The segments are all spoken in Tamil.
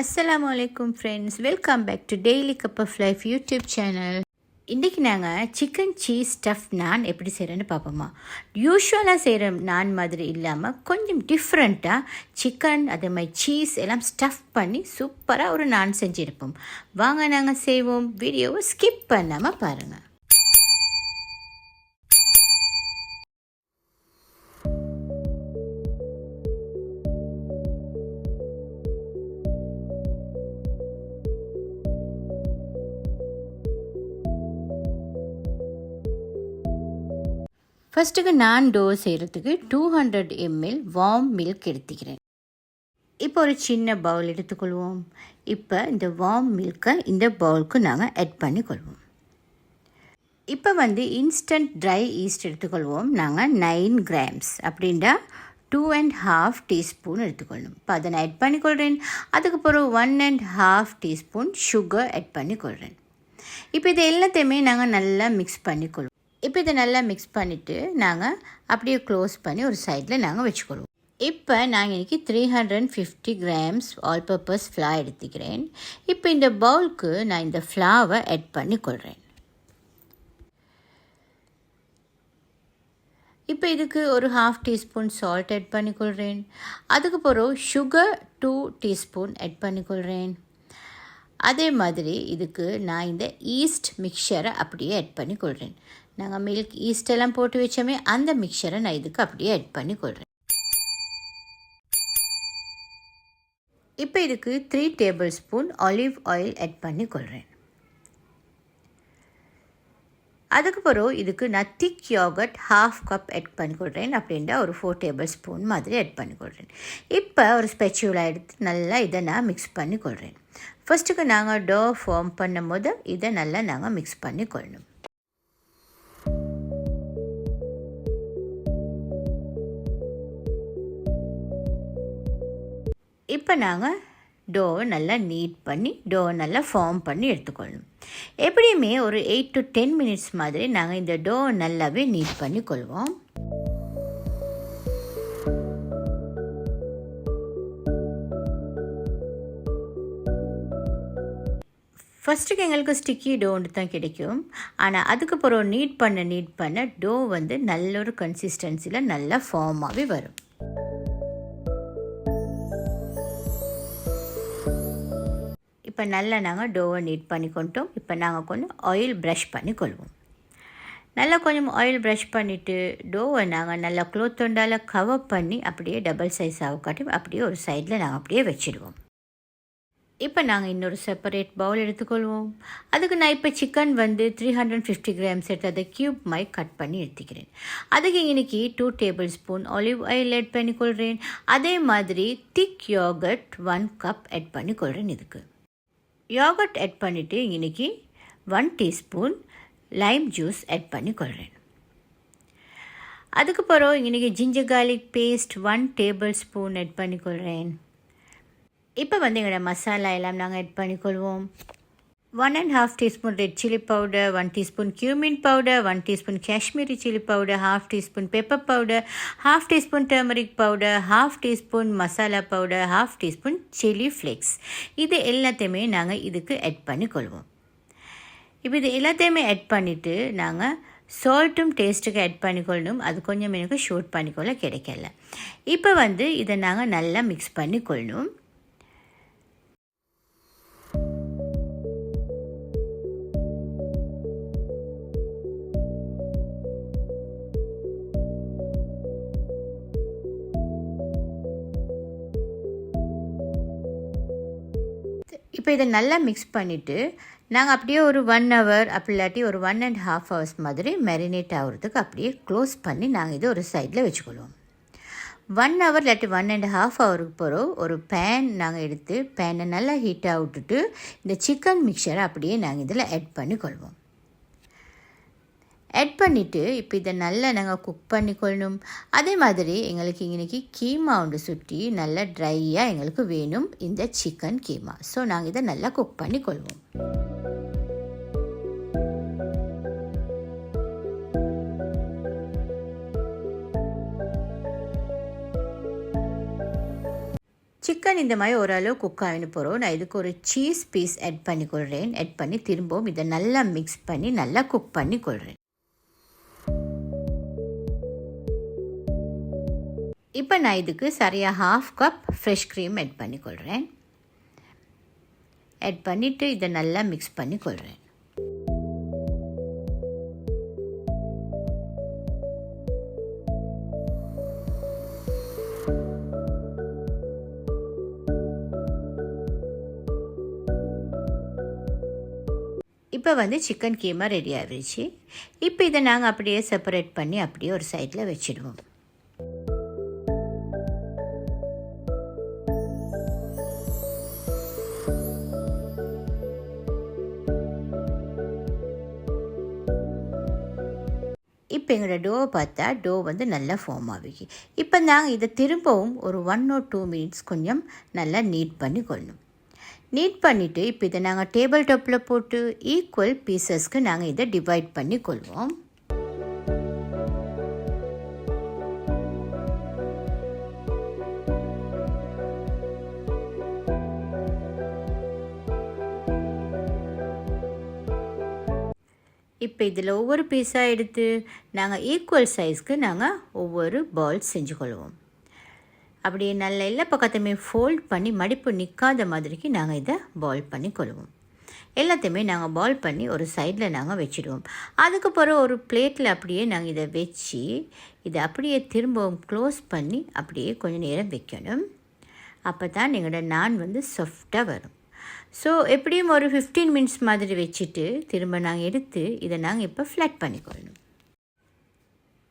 அஸ்ஸலாமு அலைக்கும் friends, welcome back to Daily Cup of Life YouTube channel. இன்றைக்கி நாங்கள் சிக்கன் சீஸ் ஸ்டஃப் நான் எப்படி செய்கிறேன்னு பார்ப்போமா. யூஸ்வலாக செய்கிற நான் மாதிரி இல்லாமல் கொஞ்சம் டிஃப்ரெண்ட்டாக சிக்கன் அதே மாதிரி சீஸ் எல்லாம் ஸ்டஃப் பண்ணி சூப்பராக ஒரு நான் செஞ்சுருப்போம். வாங்க நாங்கள் செய்வோம். வீடியோவை ஸ்கிப் பண்ணாமல் பாருங்கள். ஃபஸ்ட்டுக்கு நான் டோ செய்கிறதுக்கு 200 ml வார்ம் மில்க் எடுத்துக்கிறேன். இப்போ ஒரு சின்ன பவுல் எடுத்துக்கொள்வோம். இப்போ இந்த வார்ம் மில்கை இந்த பவுலுக்கு நாங்கள் ஆட் பண்ணிக்கொள்வோம். இப்போ இன்ஸ்டன்ட் ட்ரை ஈஸ்ட் எடுத்துக்கொள்வோம். நாங்கள் 9 grams அப்படின்டா 2.5 டீஸ்பூன் எடுத்துக்கொள்ளணும். இப்போ அதை நான் ஆட் பண்ணிக்கொள்கிறேன். அதுக்கப்புறம் 1.5 டீஸ்பூன் சுகர் ஆட் பண்ணிக்கொள்கிறேன். இப்போ இது எல்லாத்தையுமே நாங்கள் நல்லா மிக்ஸ் பண்ணிக்கொள்வோம். இப்போ இதை நல்லா மிக்ஸ் பண்ணிவிட்டு நாங்கள் அப்படியே க்ளோஸ் பண்ணி ஒரு சைடில் நாங்கள் வச்சுக்கொள்வோம். இப்போ நாங்கள் இன்றைக்கி 350 grams ஆல் பர்பஸ் ஃப்ளார் எடுத்துக்கிறேன். இப்போ இந்த பவுலுக்கு நான் இந்த ஃப்ளாவை ஆட் பண்ணிக்கொள்கிறேன். இப்போ இதுக்கு ஒரு 1/2 டீஸ்பூன் சால்ட் ஆட் பண்ணிக்கொள்கிறேன். அதுக்கப்புறம் சுகர் 2 டீஸ்பூன் ஆட் பண்ணிக்கொள்கிறேன். அதே மாதிரி இதுக்கு நான் இந்த ஈஸ்ட் மிக்சரை அப்படியே ஆட் பண்ணிக்கொள்கிறேன். நாங்கள் மில்க் ஈஸ்டெல்லாம் போட்டு வச்சோமே அந்த மிக்சரை நான் இதுக்கு அப்படியே ஆட் பண்ணிக்கொள்கிறேன். இப்போ இதுக்கு 3 tablespoon olive oil add பண்ணிக்கொள்கிறேன். அதுக்கப்புறம் இதுக்கு நான் திக் யோகர்ட் 1/2 கப் ஆட் பண்ணிக்கொள்கிறேன். அப்படின்ட்டு ஒரு 4 டேபிள் ஸ்பூன் மாதிரி ஆட் பண்ணிக்கொள்கிறேன். இப்போ ஒரு ஸ்பெச்சுலா எடுத்து நல்லா இதை நான் மிக்ஸ் பண்ணிக்கொள்கிறேன். ஃபஸ்ட்டுக்கு நாங்கள் டோ ஃபார்ம் பண்ணும் போது இதை நல்லா நாங்கள் மிக்ஸ் பண்ணிக்கொள்ளணும். இப்போ நாங்கள் டோவை நல்லா நீட் பண்ணி டோவை நல்லா ஃபார்ம் பண்ணி எடுத்துக்கொள்ளணும். எப்படியுமே ஒரு 8 to 10 minutes மாதிரி நாங்கள் இந்த டோவை நல்லாவே நீட் பண்ணி கொள்வோம். ஃபஸ்ட்டுக்கு எங்களுக்கு ஸ்டிக்கி டோன்னு தான் கிடைக்கும். ஆனால் அதுக்கப்புறம் நீட் பண்ண டோ நல்ல ஒரு கன்சிஸ்டன்சியில் நல்லா ஃபார்மாகவே வரும். இப்போ நல்லா நாங்கள் டோவை நீட் பண்ணிக்கொண்டோம். இப்போ நாங்கள் கொஞ்சம் ஆயில் ப்ரஷ் பண்ணிக்கொள்வோம். நல்லா கொஞ்சம் ஆயில் ப்ரஷ் பண்ணிவிட்டு டோவை நாங்கள் நல்லா க்ளோத்தொண்டால் கவர் பண்ணி அப்படியே டபுள் சைஸ் ஆகாட்டி அப்படியே ஒரு சைடில் நாங்கள் அப்படியே வச்சுடுவோம். இப்போ நாங்கள் இன்னொரு செப்பரேட் பவுல் எடுத்துக்கொள்வோம். அதுக்கு நான் இப்போ சிக்கன் 350 grams எடுத்து அதை க்யூப் மாதிரி கட் பண்ணி எடுத்துக்கிறேன். அதுக்கு இன்றைக்கி 2 tablespoon olive oil add பண்ணிக்கொள்கிறேன். அதே மாதிரி திக் யோகர்ட் 1 கப் ஆட் பண்ணிக்கொள்கிறேன். இதுக்கு யோகர்ட் ஆட் பண்ணிவிட்டு இன்றைக்கி 1 டீஸ்பூன் லைம் ஜூஸ் ஆட் பண்ணிக்கொள்கிறேன். அதுக்கப்புறம் இன்றைக்கி ginger garlic paste 1 tablespoon add பண்ணிக்கொள்கிறேன். இப்போ எங்களோட மசாலா எல்லாம் நாங்கள் ஆட் பண்ணிக்கொள்வோம். 1.5 teaspoon red chilli powder, 1 teaspoon cumin powder, 1 teaspoon Kashmiri chilli powder, 1/2 teaspoon pepper powder, 1/2 teaspoon turmeric powder, 1/2 teaspoon masala powder, 1/2 teaspoon chilli flakes. இது எல்லாத்தையுமே நாங்கள் இதுக்கு ஆட் பண்ணிக்கொள்வோம். இப்போ இது எல்லாத்தையுமே ஆட் பண்ணிவிட்டு நாங்கள் சால்ட்டும் டேஸ்ட்டுக்கு ஆட் பண்ணிக்கொள்ளணும். அது கொஞ்சம் எனக்கு ஷூட் பண்ணிக்கொள்ள கிடைக்கல. இப்போ இதை நாங்கள் நல்லா மிக்ஸ் பண்ணிக்கொள்ளணும். இப்போ இதை நல்லா மிக்ஸ் பண்ணிவிட்டு நாங்கள் அப்படியே ஒரு 1 hour அப்படி இல்லாட்டி ஒரு 1.5 hours மாதிரி மேரினேட் ஆகிறதுக்கு அப்படியே க்ளோஸ் பண்ணி நாங்கள் இதை ஒரு சைடில் வச்சுக்கொள்வோம். 1 hour இல்லாட்டி 1.5 hourக்கு பிறகு ஒரு பேன் நாங்கள் எடுத்து பேனை நல்லா ஹீட்டாக விட்டுட்டு இந்த சிக்கன் மிக்சரை அப்படியே நாங்கள் இதில் ஆட் பண்ணிக்கொள்வோம். ஆட் பண்ணிவிட்டு இப்போ இதை நல்லா நாங்கள் குக் பண்ணிக்கொள்ளணும். அதே மாதிரி எங்களுக்கு இன்றைக்கி கீமா ஒன்று சுற்றி நல்லா ட்ரையாக எங்களுக்கு வேணும் இந்த சிக்கன் கீமா. ஸோ நாங்கள் இதை நல்லா குக் பண்ணிக்கொள்வோம். சிக்கன் இந்த மாதிரி ஓரளவு குக் ஆகின்னு போகிறோம். நான் இதுக்கு ஒரு சீஸ் பீஸ் ஆட் பண்ணிக்கொள்கிறேன். ஆட் பண்ணி திரும்பவும் இதை நல்லா மிக்ஸ் பண்ணி நல்லா குக் பண்ணி கொள்கிறேன். இப்போ நான் இதுக்கு சரியாக 1/2 கப் ஃப்ரெஷ் க்ரீம் ஆட் பண்ணிக்கொள்கிறேன். ஆட் பண்ணிவிட்டு இதை நல்லா மிக்ஸ் பண்ணி கொள்கிறேன். இப்போ சிக்கன் கீமா ரெடி ஆகிடுச்சு. இப்போ இதை நாங்கள் அப்படியே செப்பரேட் பண்ணி அப்படியே ஒரு சைடில் வச்சுடுவோம். இப்போ எங்களோட டோவை பார்த்தா டோ நல்லா ஃபார்ம் ஆகிக்கு. இப்போ நாங்கள் இதை திரும்பவும் ஒரு 1 or 2 minutes கொஞ்சம் நல்லா நீட் பண்ணி கொள்ளணும். நீட் பண்ணிவிட்டு இப்போ இதை நாங்கள் டேபிள் டாப்பில் போட்டு ஈக்குவல் பீசஸ்க்கு நாங்கள் இதை டிவைட் பண்ணி கொள்வோம். இப்போ இதில் ஒவ்வொரு பீஸாக எடுத்து நாங்கள் ஈக்குவல் சைஸ்க்கு நாங்கள் ஒவ்வொரு பால்ஸ் செஞ்சு கொள்வோம். அப்படியே நல்ல எல்லா பக்கத்தையுமே ஃபோல்ட் பண்ணி மடிப்பு நிற்காத மாதிரிக்கு நாங்கள் இதை பால் பண்ணி கொள்வோம். எல்லாத்தையுமே நாங்கள் பால் பண்ணி ஒரு சைடில் நாங்கள் வச்சுடுவோம். அதுக்கப்புறம் ஒரு பிளேட்டில் அப்படியே நாங்கள் இதை வச்சு இதை அப்படியே திரும்பவும் க்ளோஸ் பண்ணி அப்படியே கொஞ்சம் நேரம் வைக்கணும். அப்போ தான் எங்களோட நான் சாஃப்டாக வரும். ஸோ எப்படியும் ஒரு 15 minutes மாதிரி வச்சுட்டு திரும்ப நாங்கள் எடுத்து இதை நாங்கள் இப்போ ஃப்ளட் பண்ணிக்கொள்ளணும்.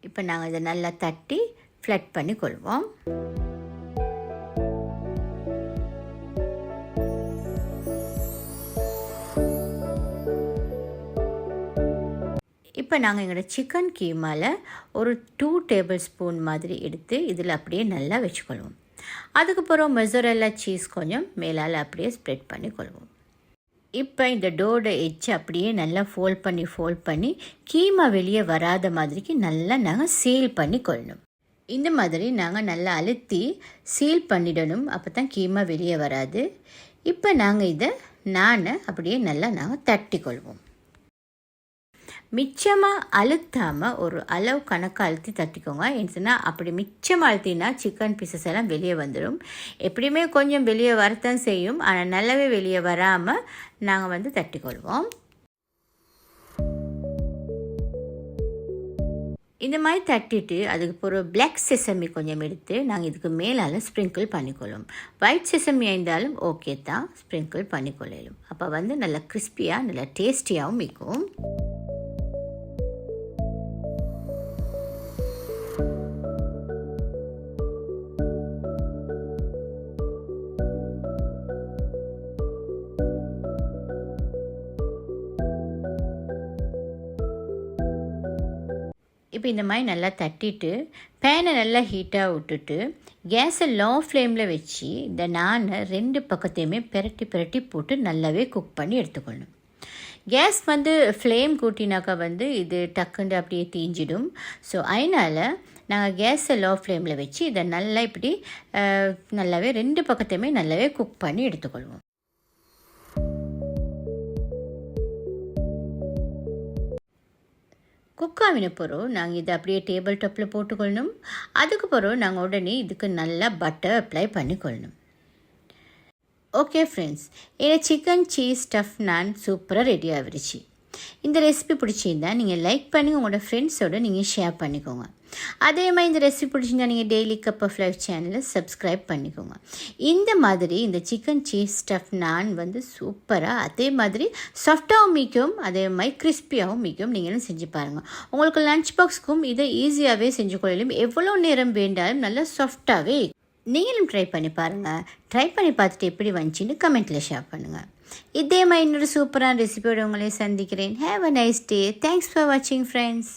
இப்போ நாங்கள் இதை நல்லா தட்டி ஃப்ளட் பண்ணி கொள்வோம். இப்போ நாங்கள் எங்களோட சிக்கன் கீமாவில் ஒரு 2 tablespoon மாதிரி எடுத்து இதில் அப்படியே நல்லா வச்சுக்கொள்வோம். அதுக்கப்புறம் மொசரெல்லா சீஸ் கொஞ்சம் மேலால் அப்படியே ஸ்ப்ரெட் பண்ணி கொள்வோம். இப்போ இந்த டோட எட்ஜ் அப்படியே நல்லா ஃபோல்ட் பண்ணி கீமா வெளியே வராத மாதிரிக்கு நல்லா நாங்கள் சீல் பண்ணி கொள்ளணும். இந்த மாதிரி நாங்கள் நல்லா அழுத்தி சீல் பண்ணிடணும். அப்போ தான் கீமா வெளியே வராது. இப்போ நாங்கள் இதை அப்படியே நல்லா நாங்கள் தட்டி கொள்வோம். மிச்சமாக அழுத்தாமல் ஒரு அளவு கணக்காக அழுத்தி தட்டிக்கோங்க. ஏன்னா அப்படி மிச்சமாக அழுத்தினா சிக்கன் பீசஸ் எல்லாம் வெளியே வந்துடும். எப்படியுமே கொஞ்சம் வெளியே வரத்தான் செய்யும், ஆனால் நல்லாவே வெளியே வராமல் நாங்கள் தட்டிக்கொள்வோம். இந்த மாதிரி தட்டிட்டு அதுக்கு ஒரு பிளாக் செசமி கொஞ்சம் எடுத்து நாங்கள் இதுக்கு மேலால் ஸ்ப்ரிங்கிள் பண்ணிக்கொள்ளும். ஒயிட் செசமி இருந்தாலும் ஓகே தான், ஸ்ப்ரிங்கிள் பண்ணிக்கொள்ளும். அப்போ நல்லா கிறிஸ்பியாக நல்லா டேஸ்டியாகவும் இருக்கும். இப்போ இந்த மாதிரி நல்லா தட்டிட்டு பேனை நல்லா ஹீட்டாக விட்டுட்டு கேஸை லோ ஃப்ளேமில் வச்சு இந்த நான் 2 பக்கத்தையுமே பிரட்டி போட்டு நல்லாவே குக் பண்ணி எடுத்துக்கொள்ளணும். கேஸ் ஃப்ளேம் கூட்டினாக்கா இது டக்குண்டு அப்படியே தீஞ்சிடும். ஸோ அதனால் நாங்கள் கேஸை லோ ஃப்ளேமில் வச்சு இதை நல்லா இப்படி நல்லாவே 2 பக்கத்தையுமே நல்லாவே குக் பண்ணி எடுத்துக்கொள்வோம். குக் ஆகின பிறகு நாங்கள் இதை அப்படியே டேபிள் டாப்பில் போட்டுக்கொள்ளணும். அதுக்கு பிறகு நாங்கள் உடனே இதுக்கு நல்லா பட்டர் அப்ளை பண்ணிக்கொள்ளணும். ஓகே ஃப்ரெண்ட்ஸ், என் சிக்கன் சீஸ் ஸ்டஃப் நான் சூப்பராக ரெடி ஆகிடுச்சு. இந்த ரெசிபி பிடிச்சிருந்தா நீங்கள் லைக் பண்ணி உங்களோட ஃப்ரெண்ட்ஸோடு நீங்கள் ஷேர் பண்ணிக்கோங்க. அதே மாதிரி இந்த ரெசிபி பிடிச்சிருந்தா நீங்கள் டெய்லி கப் ஆஃப் லைஃப் சேனலை சப்ஸ்கிரைப் பண்ணிக்கோங்க. இந்த மாதிரி இந்த சிக்கன் சீஸ் ஸ்டஃப் நான் சூப்பராக அதே மாதிரி சாஃப்டாகவும் மிக்கும், அதே மாதிரி கிறிஸ்பியாகவும் மிக்கும். நீங்களும் செஞ்சு பாருங்கள். உங்களுக்கு லஞ்ச் பாக்ஸ்க்கும் இதை ஈஸியாகவே செஞ்சு கொள்ளலும். எவ்வளோ நேரம் வேண்டாலும் நல்லா சாஃப்டாகவே. நீங்களும் ட்ரை பண்ணி பாருங்கள். ட்ரை பண்ணி பார்த்துட்டு எப்படி வந்துச்சின்னு கமெண்ட்டில் ஷேர் பண்ணுங்கள். இதே மாதிரி இன்னொரு சூப்பரான ரெசிபியோடு உங்களை சந்திக்கிறேன். Have a nice day. Thanks for வாட்சிங் ஃப்ரெண்ட்ஸ்.